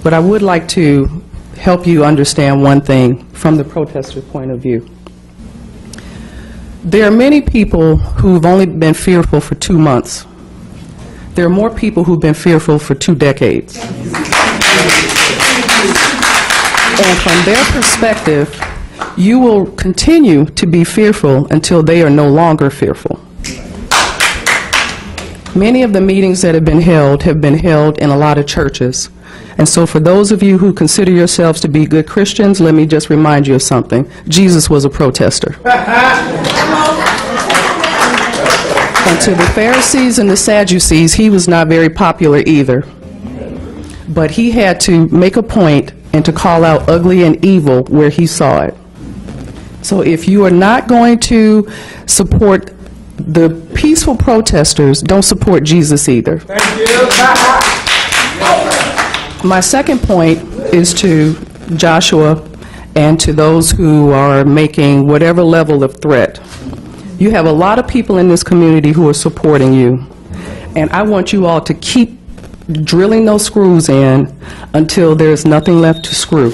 But I would like to help you understand one thing from the protester point of view. There are many people who've only been fearful for 2 months. There are more people who've been fearful for 2 decades. And from their perspective, you will continue to be fearful until they are no longer fearful. Many of the meetings that have been held in a lot of churches. And so for those of you who consider yourselves to be good Christians, let me just remind you of something. Jesus was a protester. And to the Pharisees and the Sadducees, he was not very popular either. But he had to make a point and to call out ugly and evil where he saw it. So if you are not going to support the peaceful protesters, don't support Jesus either. Thank you. My second point is to Joshua and to those who are making whatever level of threat. You have a lot of people in this community who are supporting you, and I want you all to keep drilling those screws in until there's nothing left to screw.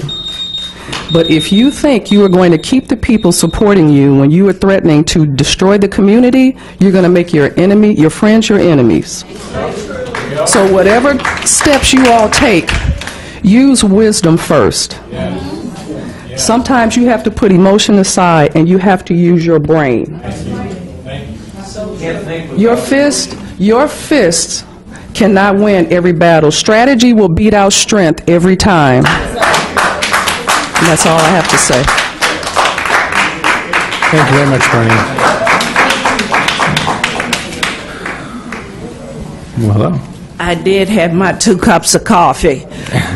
But if you think you are going to keep the people supporting you when you are threatening to destroy the community, you're going to make your friends your enemies. So whatever steps you all take, use wisdom first. Sometimes you have to put emotion aside and you have to use your brain. Your fists cannot win every battle. Strategy will beat out strength every time. And that's all I have to say. Thank you very much, Bernie. Well, hello. I did have my 2 cups of coffee.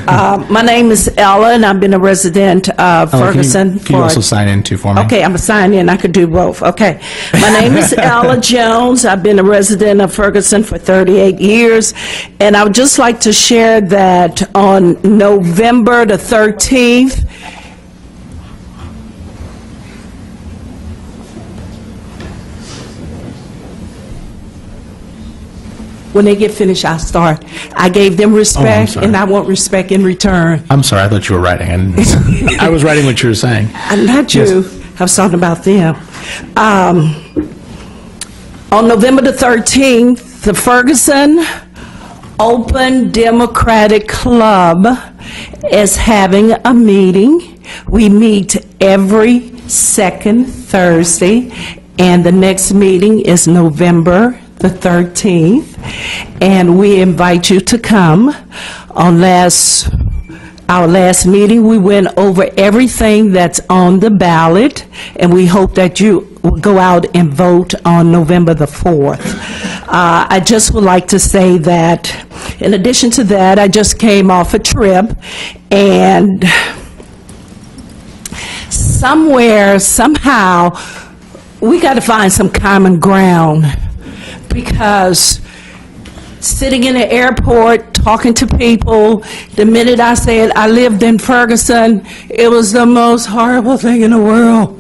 My name is Ella, and I've been a resident of Ferguson. Can you also sign in too for me? Okay, I'm going to sign in. I could do both. Okay. My name is Ella Jones. I've been a resident of Ferguson for 38 years. And I would just like to share that on November the 13th, When they get finished, I'll start. I gave them respect, sorry. and I want respect in return. I'm sorry, I thought you were writing. I was writing what you were saying. Not you. Yes. I was talking about them. On November the 13th, the Ferguson Open Democratic Club is having a meeting. We meet every second Thursday, and the next meeting is November the 13th, and we invite you to come. Our last meeting, we went over everything that's on the ballot, and we hope that you will go out and vote on November the 4th. I just would like to say that, in addition to that, I just came off a trip, and somewhere, somehow, we got to find some common ground, because sitting in the airport, talking to people, the minute I said I lived in Ferguson, it was the most horrible thing in the world.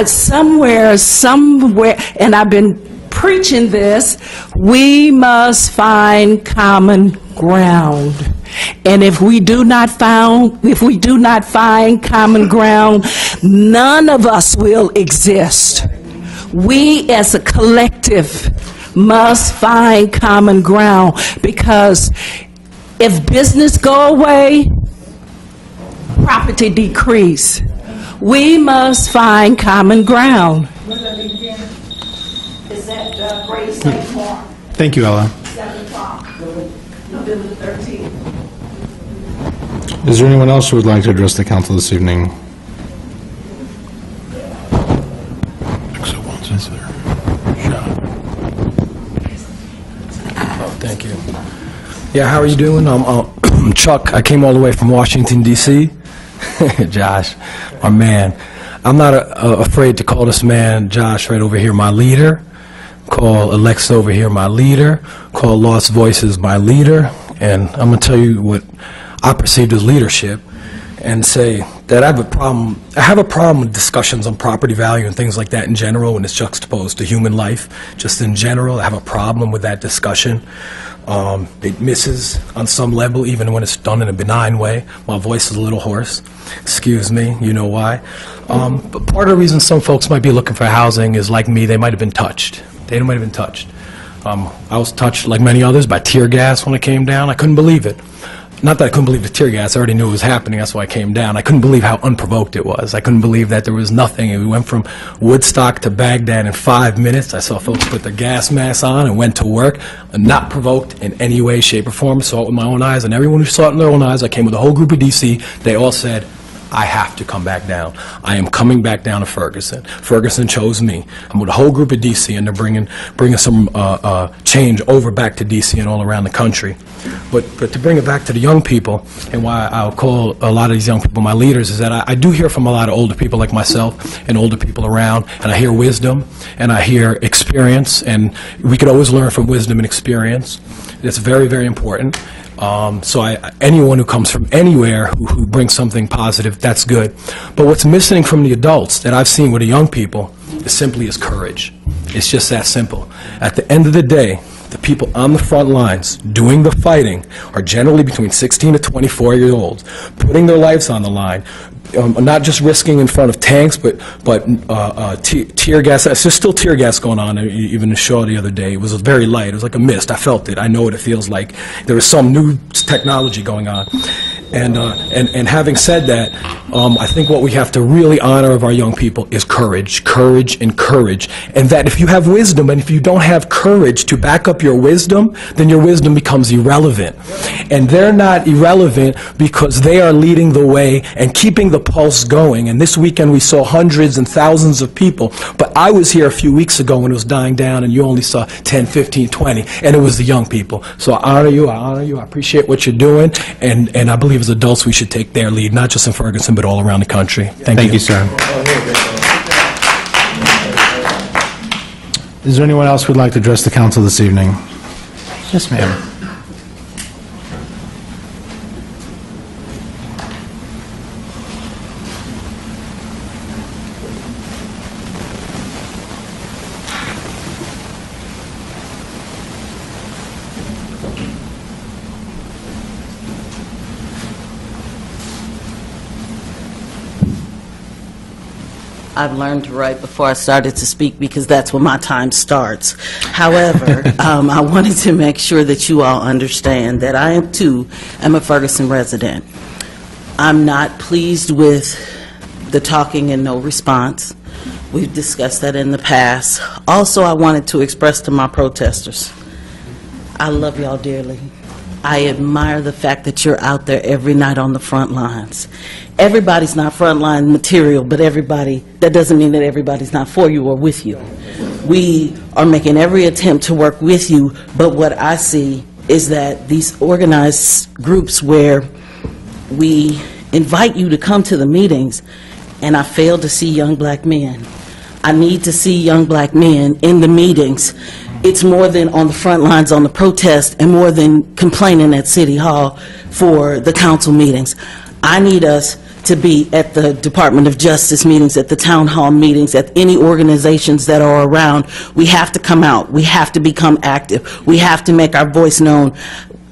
Somewhere, and I've been preaching this, we must find common ground. And if we do not find common ground, none of us will exist. We as a collective must find common ground, because if business go away, property decrease. We must find common ground. Is that Great St. Mark? Thank you, Ella. 7 o'clock, November 13th. Is there anyone else who would like to address the council this evening? Thank you. Yeah, how are you doing? I'm Chuck. I came all the way from Washington, D.C. Josh, my man. I'm not afraid to call this man, Josh, right over here, my leader. Call Alexa over here my leader. Call Lost Voices my leader. And I'm going to tell you what I perceived as leadership, and say that I have a problem with discussions on property value and things like that in general when it's juxtaposed to human life. Just in general, I have a problem with that discussion. It misses on some level, even when it's done in a benign way. My voice is a little hoarse. Excuse me, you know why. But part of the reason some folks might be looking for housing is, like me, they might have been touched. They might have been touched. I was touched, like many others, by tear gas when I came down. I couldn't believe it. Not that I couldn't believe the tear gas, I already knew it was happening, that's why I came down. I couldn't believe how unprovoked it was. I couldn't believe that there was nothing. And we went from Woodstock to Baghdad in 5 minutes. I saw folks put their gas masks on and went to work, not provoked in any way, shape, or form. Saw it with my own eyes, and everyone who saw it in their own eyes, I came with a whole group of DC, they all said, I have to come back down. I am coming back down to Ferguson. Ferguson chose me. I'm with a whole group of DC, and they're bringing some change over back to DC and all around the country. But to bring it back to the young people, and why I'll call a lot of these young people my leaders, is that I do hear from a lot of older people like myself and older people around, and I hear wisdom, and I hear experience, and we could always learn from wisdom and experience. It's very, very important. So anyone who comes from anywhere who brings something positive, that's good. But what's missing from the adults that I've seen with the young people is courage. It's just that simple. At the end of the day, the people on the front lines doing the fighting are generally between 16 to 24-year-olds, putting their lives on the line, not just risking in front of tanks, but tear gas. There's still tear gas going on. Even in Shaw the other day, it was very light. It was like a mist. I felt it. I know what it feels like. There is some new technology going on. And having said that, I think what we have to really honor of our young people is courage, courage, and courage. And that if you have wisdom and if you don't have courage to back up your wisdom, then your wisdom becomes irrelevant. And they're not irrelevant because they are leading the way and keeping the pulse going. And this weekend we saw hundreds and thousands of people. But I was here a few weeks ago when it was dying down and you only saw 10, 15, 20. And it was the young people. So I honor you. I appreciate what you're doing. And I believe as adults we should take their lead, not just in Ferguson, but all around the country. Thank you, sir. Is there anyone else who would like to address the council this evening? Yes, ma'am. I've learned to write before I started to speak because that's when my time starts. However, I wanted to make sure that you all understand that I too am a Ferguson resident. I'm not pleased with the talking and no response. We've discussed that in the past. Also, I wanted to express to my protesters, I love y'all dearly. I admire the fact that you're out there every night on the front lines. Everybody's not frontline material, but that doesn't mean that everybody's not for you or with you. We are making every attempt to work with you, but what I see is that these organized groups where we invite you to come to the meetings, and I fail to see young black men. I need to see young black men in the meetings. It's more than on the front lines on the protest and more than complaining at City Hall for the council meetings. I need us to be at the Department of Justice meetings, at the town hall meetings, at any organizations that are around. We have to come out. We have to become active. We have to make our voice known.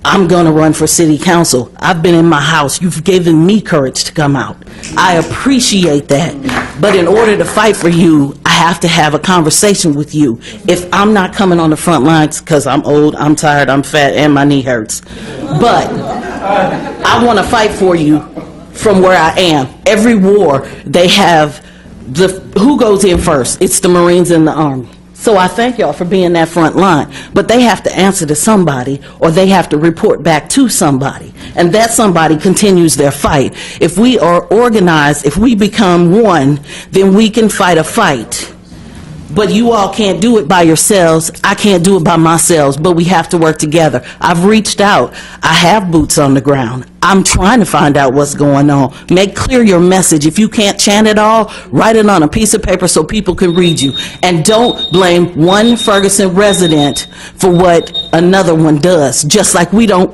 I'm going to run for city council. I've been in my house. You've given me courage to come out. I appreciate that. But in order to fight for you, I have to have a conversation with you. If I'm not coming on the front lines because I'm old, I'm tired, I'm fat, and my knee hurts. But I want to fight for you from where I am. Every war, they have who goes in first? It's the Marines and the Army. So I thank y'all for being that front line, but they have to answer to somebody or they have to report back to somebody, and that somebody continues their fight. If we are organized, if we become one, then we can fight a fight. But you all can't do it by yourselves. I can't do it by myself, but we have to work together. I've reached out. I have boots on the ground. I'm trying to find out what's going on. Make clear your message. If you can't chant it all, write it on a piece of paper so people can read you. And don't blame one Ferguson resident for what another one does. Just like we don't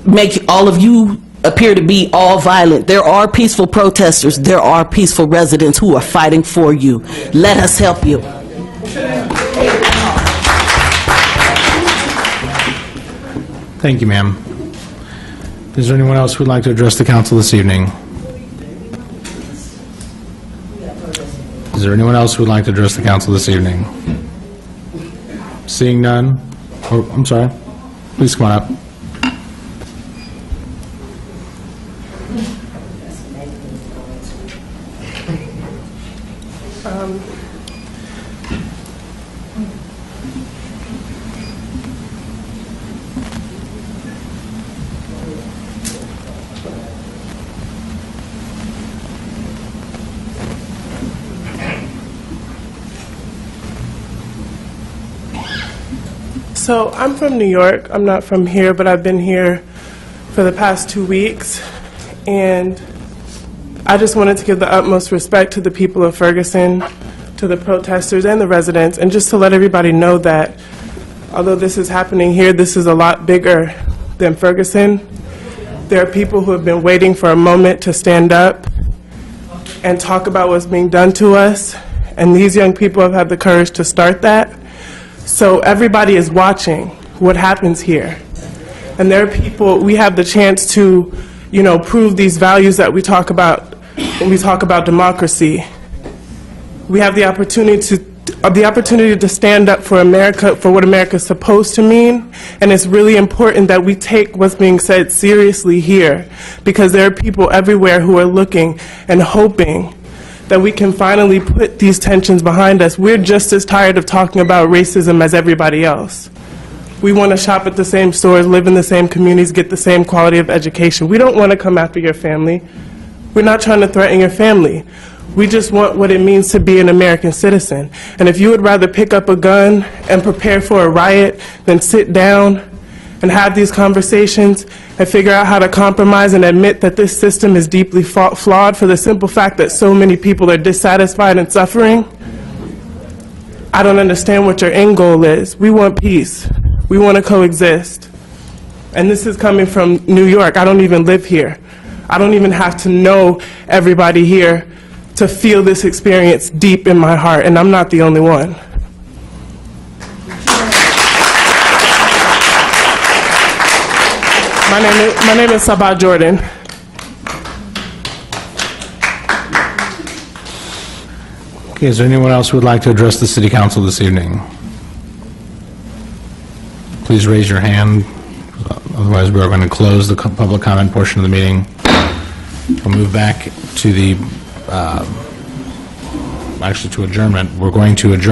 make all of you appear to be all violent. There are peaceful protesters. There are peaceful residents who are fighting for you. Let us help you. Thank you, ma'am. Is there anyone else who would like to address the council this evening? Is there anyone else who would like to address the council this evening? Seeing none? Oh, I'm sorry. Please come on up. So I'm from New York. I'm not from here, but I've been here for the past 2 weeks. And I just wanted to give the utmost respect to the people of Ferguson, to the protesters and the residents, and just to let everybody know that although this is happening here, this is a lot bigger than Ferguson. There are people who have been waiting for a moment to stand up and talk about what's being done to us, and these young people have had the courage to start that. So everybody is watching what happens here. And there are people, we have the chance to, prove these values that we talk about when we talk about democracy. We have the opportunity to stand up for America, for what America is supposed to mean, and it's really important that we take what's being said seriously here, because there are people everywhere who are looking and hoping that we can finally put these tensions behind us. We're just as tired of talking about racism as everybody else. We want to shop at the same stores, live in the same communities, get the same quality of education. We don't want to come after your family. We're not trying to threaten your family. We just want what it means to be an American citizen. And if you would rather pick up a gun and prepare for a riot than sit down and have these conversations and figure out how to compromise and admit that this system is deeply flawed for the simple fact that so many people are dissatisfied and suffering, I don't understand what your end goal is. We want peace. We want to coexist. And this is coming from New York. I don't even live here. I don't even have to know everybody here to feel this experience deep in my heart, and I'm not the only one. My name is Sabah Jordan. Okay, is there anyone else who would like to address the city council this evening? Please raise your hand. Otherwise, we are going to close the public comment portion of the meeting. We'll move back to the, actually to adjournment. We're going to adjourn